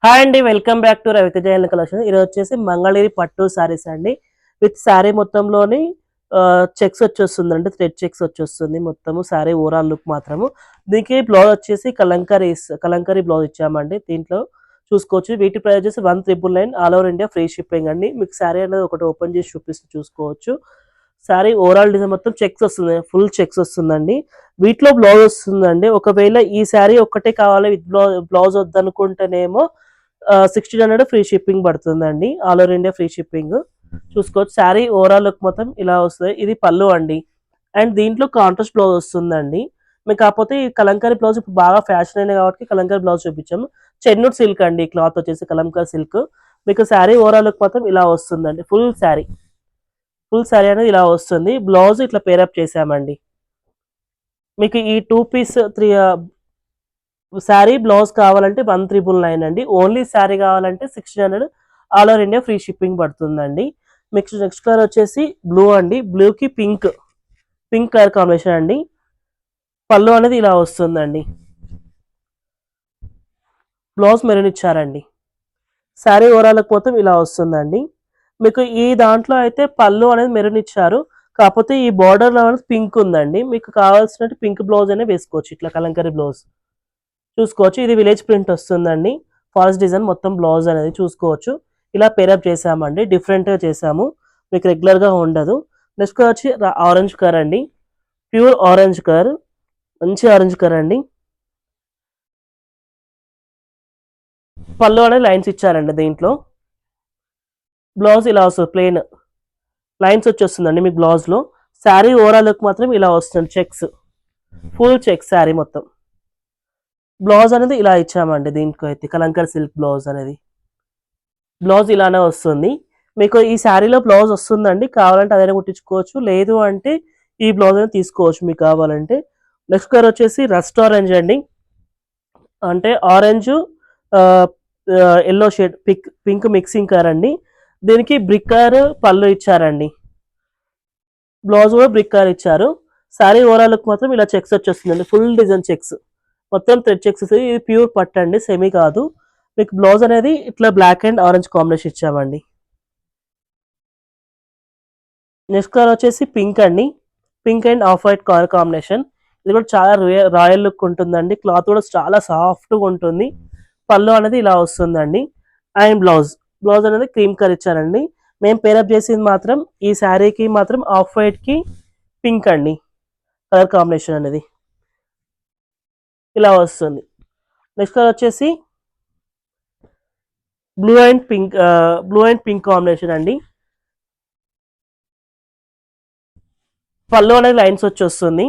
Hi అండి, welcome back to Raviteja collection. ఈరోజు వచ్చేసి మంగళగిరి పట్టు సారీస్ అండి. విత్ సారీ మొత్తంలోని చెక్స్ వచ్చేస్తుందండి, థ్రెడ్ చెక్స్ వచ్చేస్తుంది మొత్తము సారీ ఓవరాల్ లుక్ మాత్రము. దీనికి బ్లౌజ్ వచ్చేసి కలంకరీ బ్లౌజ్ ఇచ్చామండి. దీంట్లో చూసుకోవచ్చు. వీటి ప్రైస్ వచ్చేసి 1999 all over India free shipping అండి. మీకు సారీ అనేది ఒకటి ఓపెన్ చేసి చూపిస్తూ చూసుకోవచ్చు. సారీ ఓవరాల్ డిజైన్ మొత్తం చెక్స్ వస్తుంది, ఫుల్ చెక్స్ వస్తుందండి. వీటిలో బ్లౌజ్ వస్తుందండి. ఒకవేళ ఈ శారీ ఒక్కటే కావాలి విత్ బ్లౌజ్ వద్దనుకుంటేనేమో 1600 ఫ్రీ షిప్పింగ్ పడుతుందండి. All over India free shipping. చూసుకోవచ్చు. శారీ ఓవరాల్ లుక్ మొత్తం ఇలా వస్తుంది. ఇది పళ్ళు అండి. అండ్ దీంట్లో కాంట్రాస్ట్ బ్లౌజ్ వస్తుందండి. మీకు కాకపోతే ఈ కలంకారీ బ్లౌజ్ ఇప్పుడు బాగా ఫ్యాషన్ అయినా కాబట్టి కలంకారీ బ్లౌజ్ చూపించాము. చెన్నూరు సిల్క్ అండి, క్లాత్ వచ్చేసి కలంకారీ సిల్క్. మీకు శారీ ఓవరాల్ లుక్ మొత్తం ఇలా వస్తుందండి. ఫుల్ శారీ అనేది ఇలా వస్తుంది. బ్లౌజ్ ఇట్లా పేరప్ చేసామండి. మీకు ఈ 2 పీస్ 3 శారీ బ్లౌజ్ కావాలంటే 1399 అండి. ఓన్లీ శారీ కావాలంటే 1600 all over India free shipping పడుతుందండి. నెక్స్ట్ కలర్ వచ్చేసి బ్లూ అండి. బ్లూకి పింక్ కలర్ కాంబినేషన్ అండి. పళ్ళు అనేది ఇలా వస్తుందండి. బ్లౌజ్ మెరూన్ ఇచ్చారండి. శారీ ఓవరాల్ మొత్తం ఇలా వస్తుందండి. మీకు ఈ దాంట్లో అయితే పళ్ళు అనేది మెరూన్ ఇచ్చారు. కాకపోతే ఈ బార్డర్ అనేది పింక్ ఉందండి. మీకు కావాల్సినట్టు పింక్ బ్లౌజ్ అనే వేసుకోవచ్చు. ఇట్లా కలంకరీ బ్లౌజ్ చూసుకోవచ్చు. ఇది విలేజ్ ప్రింట్ వస్తుందండి. ఫారెస్ట్ డిజైన్ మొత్తం బ్లౌజ్ అనేది చూసుకోవచ్చు. ఇలా పేరప్ చేసామండి. డిఫరెంట్గా చేసాము, మీకు రెగ్యులర్గా ఉండదు. నెక్స్ట్ వచ్చి ఆరెంజ్ కలర్ అండి. ప్యూర్ ఆరెంజ్ కలర్, మంచి ఆరెంజ్ కలర్ అండి. పళ్ళు అనేది లైన్స్ ఇచ్చారండి. దీంట్లో బ్లౌజ్ ఇలా వస్తుంది, ప్లెయిన్ లైన్స్ వచ్చేస్తుందండి మీకు బ్లౌజ్లో. శారీ ఓవరాల్ లుక్ మాత్రం ఇలా వస్తుంది. చెక్స్, ఫుల్ చెక్స్ శారీ మొత్తం. బ్లౌజ్ అనేది ఇలా ఇచ్చామండి. దీనికి అయితే కలంకర్ సిల్క్ బ్లౌజ్ అనేది బ్లౌజ్ ఇలానే వస్తుంది. మీకు ఈ శారీలో బ్లౌజ్ వస్తుందండి. కావాలంటే అదైనా కుట్టించుకోవచ్చు, లేదు అంటే ఈ బ్లౌజ్ అనేది తీసుకోవచ్చు మీకు కావాలంటే. నెక్స్ట్ కలర్ వచ్చేసి రస్ట్ ఆరెంజ్ అండి. అంటే orange yellow shade pink mixing colour అండి. దీనికి బ్రిక్ కలర్ పళ్ళు ఇచ్చారండి. బ్లౌజ్ కూడా బ్రిక్ కలర్ ఇచ్చారు. శారీ ఓవరాల్ లుక్ మాత్రం ఇలా చెక్స్ వచ్చేస్తుందండి. ఫుల్ డిజైన్ చెక్స్ మొత్తం థ్రెడ్ చెక్స్. ఇది ప్యూర్ పట్టు అండి, సెమీ కాదు. మీకు బ్లౌజ్ అనేది ఇట్లా బ్లాక్ అండ్ ఆరెంజ్ కాంబినేషన్ ఇచ్చామండి. నెక్స్ట్ కలర్ వచ్చేసి పింక్ అండి. Pink and off white colour combination. ఇది కూడా చాలా రాయల్ లుక్ ఉంటుందండి. క్లాత్ కూడా చాలా సాఫ్ట్గా ఉంటుంది. పళ్ళు అనేది ఇలా వస్తుందండి. అండ్ బ్లౌజ్ అనేది క్రీమ్ కలర్ ఇచ్చారండి. మేము పేరప్ చేసింది మాత్రం ఈ శారీకి మాత్రం ఆఫ్ వైట్కి పింక్ అండి కలర్ కాంబినేషన్ అనేది ఇలా వస్తుంది. నెక్స్ట్ కలర్ వచ్చేసి బ్లూ అండ్ పింక్ కాంబినేషన్ అండి. పళ్ళు అనేది లైన్స్ వచ్చి వస్తుంది.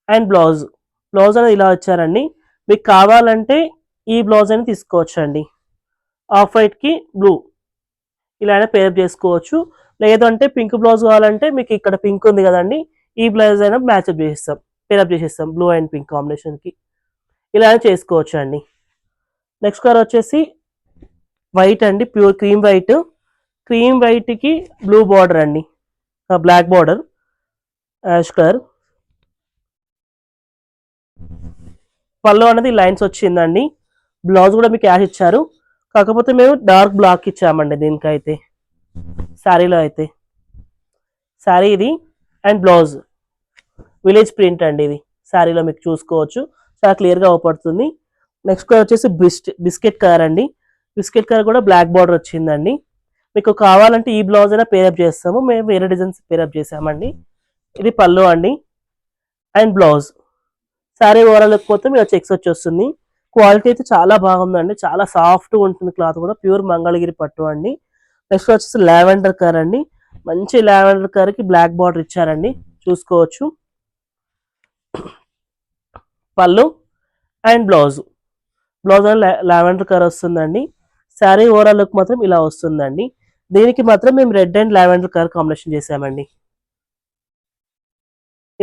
అండ్ బ్లౌజ్ అనేది ఇలా వచ్చారండి. మీకు కావాలంటే ఈ బ్లౌజ్ అనేది తీసుకోవచ్చు అండి. ఆఫ్ వైట్కి బ్లూ ఇలా అయినా పేరప్ చేసుకోవచ్చు. లేదంటే పింక్ బ్లౌజ్ కావాలంటే మీకు ఇక్కడ పింక్ ఉంది కదండి, ఈ బ్లౌజ్ అయినా మ్యాచ్అప్ చేసిస్తాం, పేరప్ చేసిస్తాం బ్లూ అండ్ పింక్ కాంబినేషన్కి. ఇలా అయినా చేసుకోవచ్చు అండి. నెక్స్ట్ కలర్ వచ్చేసి వైట్ అండి. ప్యూర్ క్రీమ్ వైట్కి బ్లూ బార్డర్ అండి, బ్లాక్ బార్డర్, యాష్ కలర్. పళ్ళు అనేది లైన్స్ వచ్చిందండి. బ్లౌజ్ కూడా మీకు యాష్ ఇచ్చారు. కాకపోతే మేము డార్క్ బ్లాక్ ఇచ్చామండి దీనికైతే. శారీలో అయితే శారీ ఇది. అండ్ బ్లౌజ్ విలేజ్ ప్రింట్ అండి. ఇది శారీలో మీకు చూసుకోవచ్చు, చాలా క్లియర్గా అవపడుతుంది. నెక్స్ట్ కలర్ వచ్చేసి బిస్కెట్ కలర్ అండి. బిస్కెట్ కలర్ కూడా బ్లాక్ బార్డర్ వచ్చిందండి. మీకు కావాలంటే ఈ బ్లౌజ్ అయినా పేరప్ చేస్తాము, మేము వేరే డిజైన్స్ పేరప్ చేసామండి. ఇది పళ్ళు అండి. అండ్ బ్లౌజ్ శారీ ఓవరాల్ మొత్తం ఇలా చెక్స్ వచ్చేస్తుంది. క్వాలిటీ అయితే చాలా బాగుందండి. చాలా సాఫ్ట్గా ఉంటుంది. క్లాత్ కూడా ప్యూర్ మంగళగిరి పట్టు అండి. నెక్స్ట్ వచ్చేసి లావెండర్ కలర్ అండి. మంచి లావెండర్ కలర్కి బ్లాక్ బార్డర్ ఇచ్చారండి, చూసుకోవచ్చు. పళ్ళు అండ్ బ్లౌజ్ లావెండర్ కలర్ వస్తుందండి. శారీ ఓవరాల్ లుక్ మాత్రం ఇలా వస్తుందండి. దీనికి మాత్రం మేము red and lavender colour combination చేసామండి.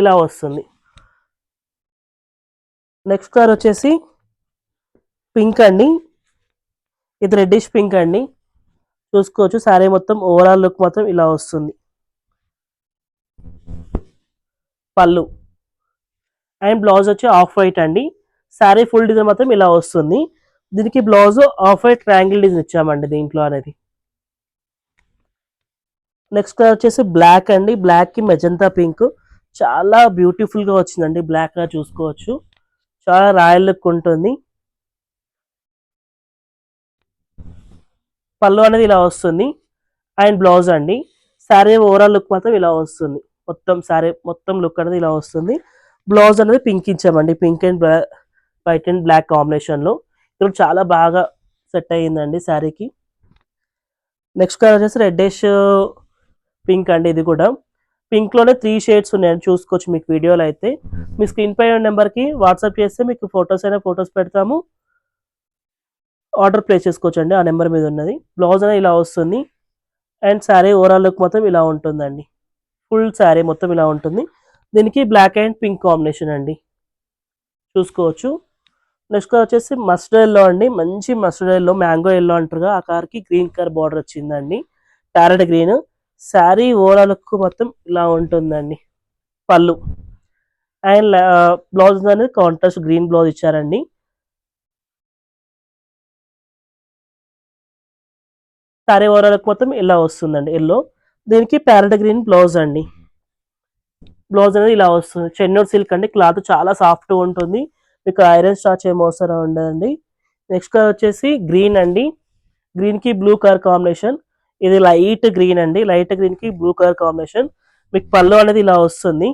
ఇలా వస్తుంది. నెక్స్ట్ కలర్ వచ్చేసి పింక్ అండి. ఇది రెడ్డిష్ పింక్ అండి, చూసుకోవచ్చు. శారీ మొత్తం ఓవరాల్ లుక్ మాత్రం ఇలా వస్తుంది. పళ్ళు అండ్ బ్లౌజ్ వచ్చి ఆఫ్ వైట్ అండి. శారీ ఫుల్ డిజైన్ మాత్రం ఇలా వస్తుంది. దీనికి blouse off white triangle design ఇచ్చామండి దీంట్లో అనేది. నెక్స్ట్ కలర్ వచ్చేసి బ్లాక్ అండి, బ్లాక్ కి మెజంతా పింక్, చాలా బ్యూటిఫుల్ గా వచ్చిందండి. బ్లాక్ గా చూసుకోవచ్చు, చాలా రాయల్ లుక్ ఉంటుంది. పళ్ళు అనేది ఇలా వస్తుంది అండ్ బ్లౌజ్ అండి. శారీ ఓవరాల్ లుక్ మాత్రం ఇలా వస్తుంది. మొత్తం శారీ మొత్తం లుక్ అనేది ఇలా వస్తుంది. బ్లౌజ్ అనేది పింక్ ఇచ్చామండి, pink and white and black combination లో. ఇప్పుడు చాలా బాగా సెట్ అయ్యిందండి శారీకి. నెక్స్ట్ కలర్ వచ్చేసి రెడ్డిష్ పింక్ అండి. ఇది కూడా పింక్ లోనే 3 షేడ్స్ ఉన్నాయని చూసుకోవచ్చు మీకు వీడియోలో అయితే. మీ స్క్రీన్ పై నెంబర్ కి వాట్సాప్ చేస్తే మీకు ఫొటోస్ అయినా ఫొటోస్ పెడతాము, ఆర్డర్ ప్లేస్ చేసుకోవచ్చు అండి. ఆ నెంబర్ మీద ఉన్నది. బ్లౌజ్ అనేది ఇలా వస్తుంది అండ్ శారీ ఓవరాల్ లుక్ మొత్తం ఇలా ఉంటుందండి. ఫుల్ శారీ మొత్తం ఇలా ఉంటుంది. దీనికి బ్లాక్ అండ్ పింక్ కాంబినేషన్ అండి, చూసుకోవచ్చు. నెక్స్ట్ కలర్ వచ్చేసి మస్టర్డ్ ఎల్లో అండి, మంచి మస్టర్డ్ ఎల్లో, మ్యాంగో ఎల్లో అంటారుగా ఆ కలర్ కి గ్రీన్ కలర్ బార్డర్ వచ్చిందండి, parrot green. Sari overall look మొత్తం ఇలా ఉంటుందండి. పళ్ళు అండ్ బ్లౌజ్ అనేది కాంట్రాస్ట్ గ్రీన్ బ్లౌజ్ ఇచ్చారండి. శారీ ఓవరాల్ లుక్ మొత్తం ఇలా వస్తుందండి ఎల్లో. దీనికి ప్యారెట్ గ్రీన్ బ్లౌజ్ అండి. బ్లౌజ్ అనేది ఇలా వస్తుంది. చెన్నూరు సిల్క్ అండి, క్లాత్ చాలా సాఫ్ట్ ఉంటుంది, మీకు ఐరన్ స్టార్చ్ ఏం అవసరం ఉండదండి. నెక్స్ట్ కలర్ వచ్చేసి గ్రీన్ అండి, గ్రీన్ కి బ్లూ కలర్ కాంబినేషన్. ఇది లైట్ గ్రీన్ అండి, లైట్ గ్రీన్ కి బ్లూ కలర్ కాంబినేషన్. మీకు పళ్ళు అనేది ఇలా వస్తుంది.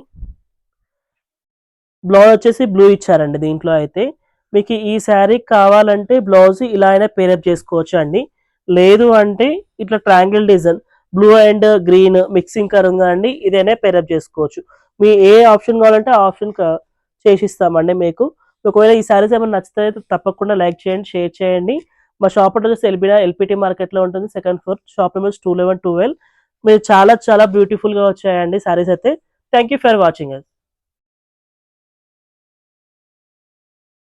బ్లౌజ్ వచ్చేసి బ్లూ ఇచ్చారండి దీంట్లో అయితే. మీకు ఈ శారీ కావాలంటే బ్లౌజ్ ఇలా అయినా పేరప్ చేసుకోవచ్చు అండి, లేదు అంటే ఇట్లా triangle design blue and green mixing కరంగా అండి, ఇదైనా పేరప్ చేసుకోవచ్చు. మీ ఏ ఆప్షన్ కావాలంటే ఆ ఆప్షన్ చేసిస్తామండి మీకు. ఒకవేళ ఈ శారీస్ ఏమైనా నచ్చితే తప్పకుండా లైక్ చేయండి, షేర్ చేయండి. మా షాప్ వచ్చేసి ఎల్పిటి మార్కెట్లో ఉంటుంది, సెకండ్ ఫ్లోర్, షాప్ నెంబర్ 21112. మీరు చాలా చాలా బ్యూటిఫుల్ గా వచ్చాయండి శారీస్ అయితే. Thank you for watching.